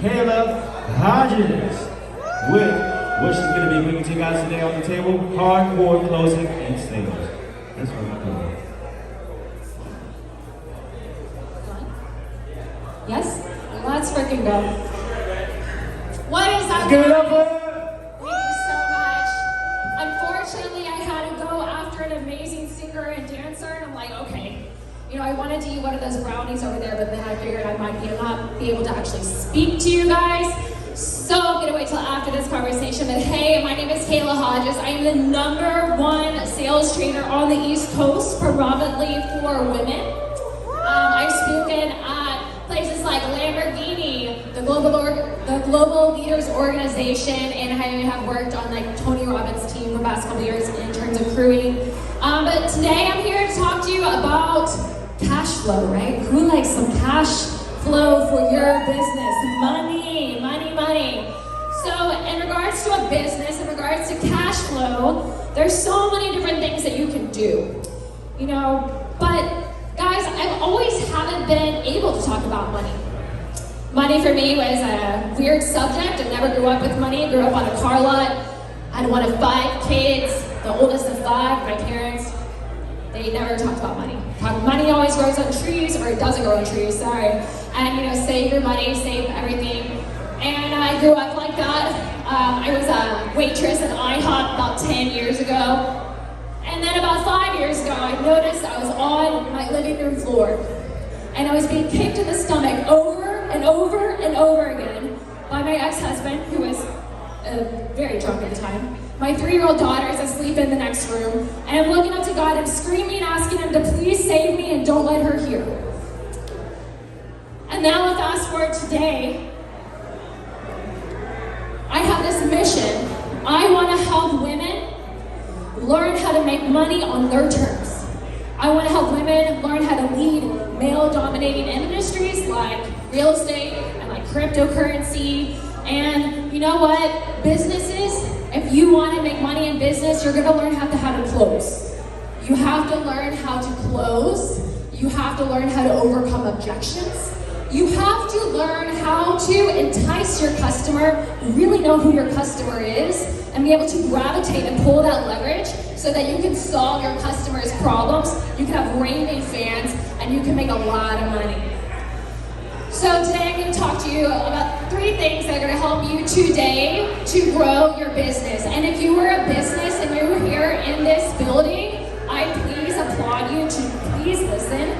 Kayla Hodges with what she's going to be bringing to you guys today on the table, hardcore closing and sales. That's what I'm doing. Yes? Let's freaking go. What is up? Give it up for Thank you so much. Unfortunately, I had to go after an amazing singer and dancer, and I'm like, okay. You know, I wanted to eat one of those brownies over there, but then I figured I might not be able to actually speak to you guys. So I'm gonna wait till after this conversation. But hey, my name is Kayla Hodges. I am the #1 sales trainer on the East Coast, predominantly for women. I've spoken at places like Lamborghini, the Global Leaders Organization, and I have worked on like Tony Robbins' team for the past couple years in terms of crewing. But today I'm here to talk to you about cash flow, right? Who likes some cash flow for your business? Money, money, money. So in regards to a business, in regards to cash flow, there's so many different things that you can do, you know, but guys, I always haven't been able to talk about money. Money for me was a weird subject. I never grew up with money. I grew up on a car lot. I had one of 5 kids, the oldest of 5. My parents, they never talked about money. Money always grows on trees, or it doesn't grow on trees, sorry. And you know, save your money, save everything. And I grew up like that. I was a waitress at IHOP about 10 years ago. And then about 5 years ago, I noticed I was on my living room floor. And I was being kicked in the stomach over and over and over again by my ex-husband, who was very drunk at the time. My 3-year-old daughter is asleep in the next room. And I'm looking up to God, I'm screaming, asking him to please save me and don't let her hear. And now I fast forward today, I have this mission. I want to help women learn how to make money on their terms. I want to help women learn how to lead male-dominating industries like real estate and like cryptocurrency. And you know what? Businesses, if you want to make money in business, you're going to learn how to close. You have to learn how to close. You have to learn how to overcome objections. You have to learn how to entice your customer, really know who your customer is, and be able to gravitate and pull that leverage so that you can solve your customers' problems, you can have raving fans, and you can make a lot of money. So today I'm going to talk to you about 3 things that are going to help you today to grow your business. And if you were a business and you were here in this building, I please applaud you to please listen,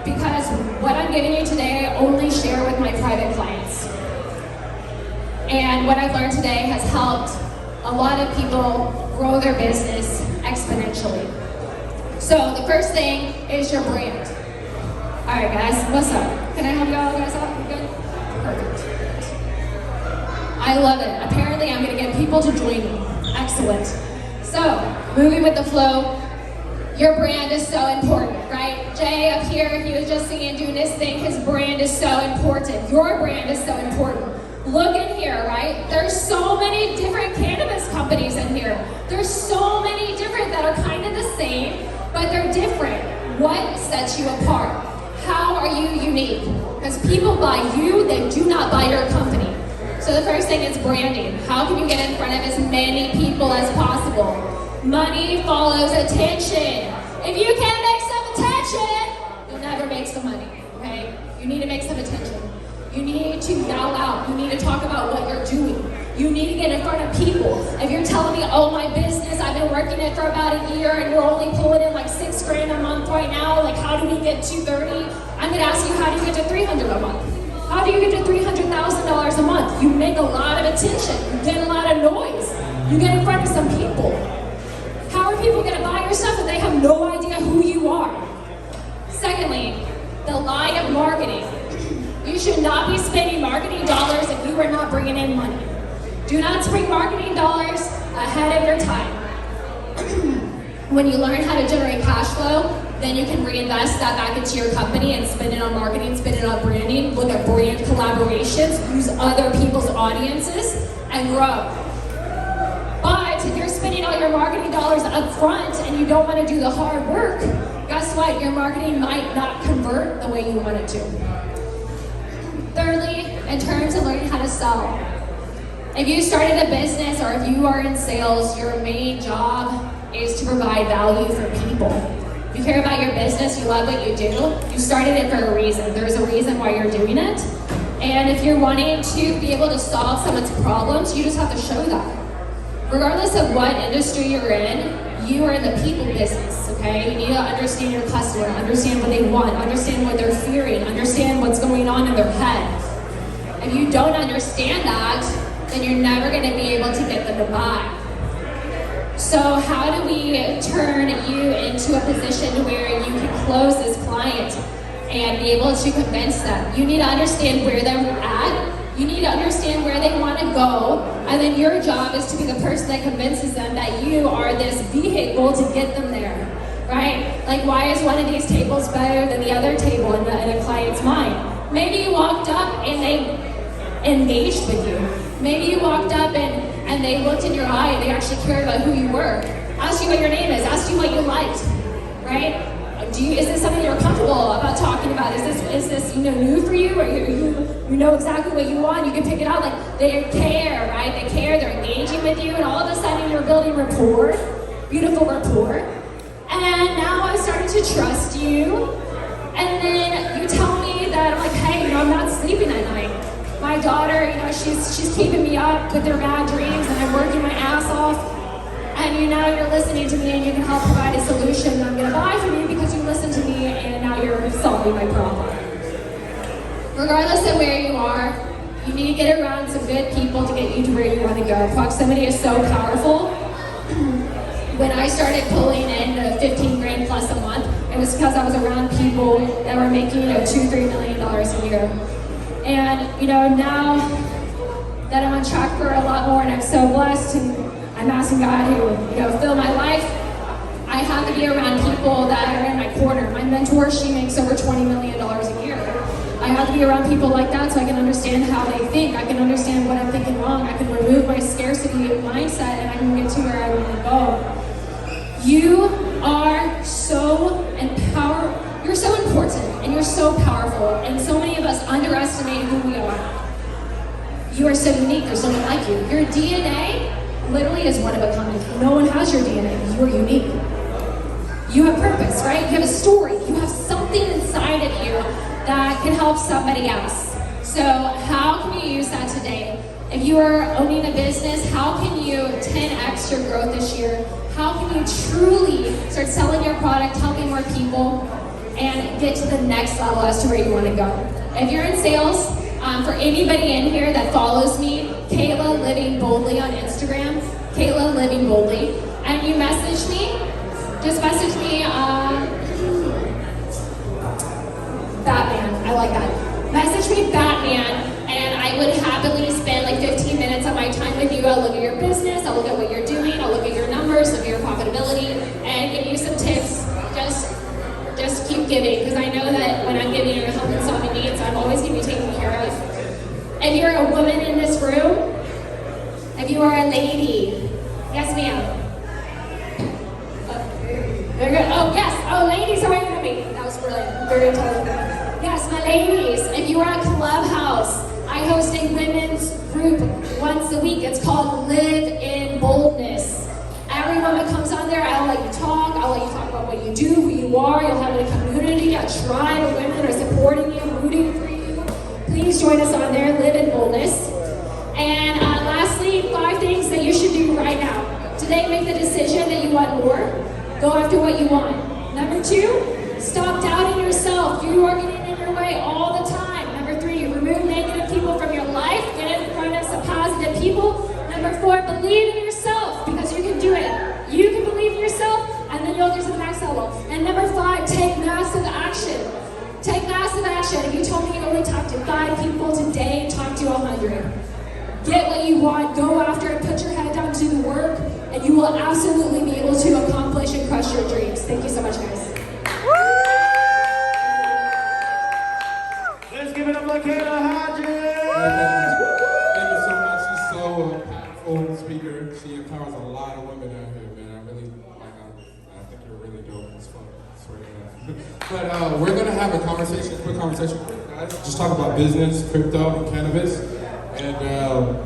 because what I'm giving you today I only share with my private clients. And what I've learned today has helped a lot of people grow their business exponentially. So the first thing is your brand. All right, guys, what's up? Can I help y'all guys out? You good? Perfect. I love it. Apparently, I'm going to get people to join me. Excellent. So, moving with the flow, your brand is so important, right? Jay up here, he was just singing, doing his thing. His brand is so important. Your brand is so important. Look in here, right? There's so many different cannabis companies in here. There's so many different that are kind of the same, but they're different. What sets you apart? How are you unique? Because people buy you, they do not buy your company. So the first thing is branding. How can you get in front of as many people as possible? Money follows attention. If you can't make some attention, you'll never make some money, okay? You need to make some attention. You need to yell out. You need to talk about what you're doing. You need to get in front of people. If you're telling me, oh, my business, I've been working it for about a year and we're only pulling in like $6 grand a month right now, like how do we get to 30? I'm gonna ask you, how do you get to 300 a month? How do you get to $300,000 a month? You make a lot of attention. You get a lot of noise. You get in front of some people. How are people gonna buy your stuff if they have no idea who you are? Secondly, the line of marketing. You should not be spending marketing dollars if you are not bringing in money. Do not spend marketing dollars ahead of your time. When you learn how to generate cash flow, then you can reinvest that back into your company and spend it on marketing, spend it on branding, look at brand collaborations, use other people's audiences, and grow. But if you're spending all your marketing dollars up front and you don't want to do the hard work, guess what? Your marketing might not convert the way you want it to. Thirdly, in terms of learning how to sell. If you started a business or if you are in sales, your main job is to provide value for people. If you care about your business, you love what you do, you started it for a reason. There's a reason why you're doing it. And if you're wanting to be able to solve someone's problems, you just have to show that. Regardless of what industry you're in, you are in the people business, okay? You need to understand your customer, understand what they want, understand what they're fearing, understand what's going on in their head. If you don't understand that, then you're never gonna be able to get them to buy. So how do we turn you into a position where you can close this client and be able to convince them? You need to understand where they're at. You need to understand where they want to go, and then your job is to be the person that convinces them that you are this vehicle to get them there, right? Like, why is one of these tables better than the other table in a client's mind? Maybe you walked up and they engaged with you. Maybe you walked up and they looked in your eye and they actually cared about who you were, asked you what your name is, asked you what you liked, right? Is this something you're comfortable about talking about? Is this new for you, or you know exactly what you want? You can pick it out. Like, they care, right? They care. They're engaging with you, and all of a sudden you're building rapport, beautiful rapport. And now I'm starting to trust you. And then you tell me that I'm like, hey, I'm not sleeping at night. My daughter, she's keeping me up with her bad dreams, and I'm working my ass off. And now you're listening to me, and you can help provide a solution that I'm gonna buy from you because you listened to me, and now you're solving my problem. Regardless of where you are, you need to get around some good people to get you to where you want to go. Proximity is so powerful. When I started pulling in 15 grand plus a month, it was because I was around people that were making $2-3 million a year. And now that I'm on track for a lot more, and I'm so blessed, and I'm asking God to fill my life, I have to be around people that are in my corner. My mentor, she makes over $20 million a year. I have to be around people like that so I can understand how they think. I can understand what I'm thinking wrong. I can remove my scarcity mindset, and I can get to where I want to go. You are so empowered. You're so important, and you're so powerful, and so many of us underestimate who we are. You are so unique. There's no one like you. Your DNA literally is one of a kind. No one has your DNA. You are unique. You have purpose, right? You have a story. You have something inside of you that can help somebody else. So how can you use that today? If you are owning a business, how can you 10x your growth this year? How can you truly start selling your product, helping more people, and get to the next level as to where you want to go? If you're in sales, for anybody in here that follows me, Kayla Living Boldly on Instagram, Kayla Living Boldly, and you message me, just message me, Batman, I like that. Message me Batman, and I would happily spend like 15 minutes of my time with you. I'll look at your business, I'll look at what you're doing, I'll look at your numbers, look at your profitability, and give you some tips. Just keep giving, because I know that when I'm giving, you're helping solving needs. I'm always going to be taken care of. If you're a woman in this room, if you are a lady, yes ma'am. Very good. Oh yes, ladies are waiting for me. That was brilliant, very intelligent. Yes, my ladies, if you are a Clubhouse, I host a women's group once a week. It's called Live in Boldness. Every woman comes on there, I'll let you talk about what you do, who you are. You'll have a community, a tribe of women that are supporting you, rooting for you. Please join us on there, Live in Boldness. And lastly, 5 things that you should do right now. Today, make the decision that you want more. Go after what you want. Number 2, stop doubting yourself. You are getting in your way all the time. Number 3, remove negative people from your life. Get in front of some positive people. Number 4, believe in yourself, because you can do it. You can believe in yourself, and then you'll get to the next level. And number 5, take massive action. Take massive action. If you told me you only talked to 5 people today, talk to 100. Get what you want, go after it, put your head down, do the work, and you will absolutely be able to accomplish and crush your dreams. Thank you so much, guys. Let's give it up for Kayla Hodges. Thank you so much. She's so a powerful speaker. She empowers a lot of women out here, man. I think you're really dope as fuck. I swear to God. But we're gonna have a quick conversation with guys. Just talk about business, crypto, and cannabis. And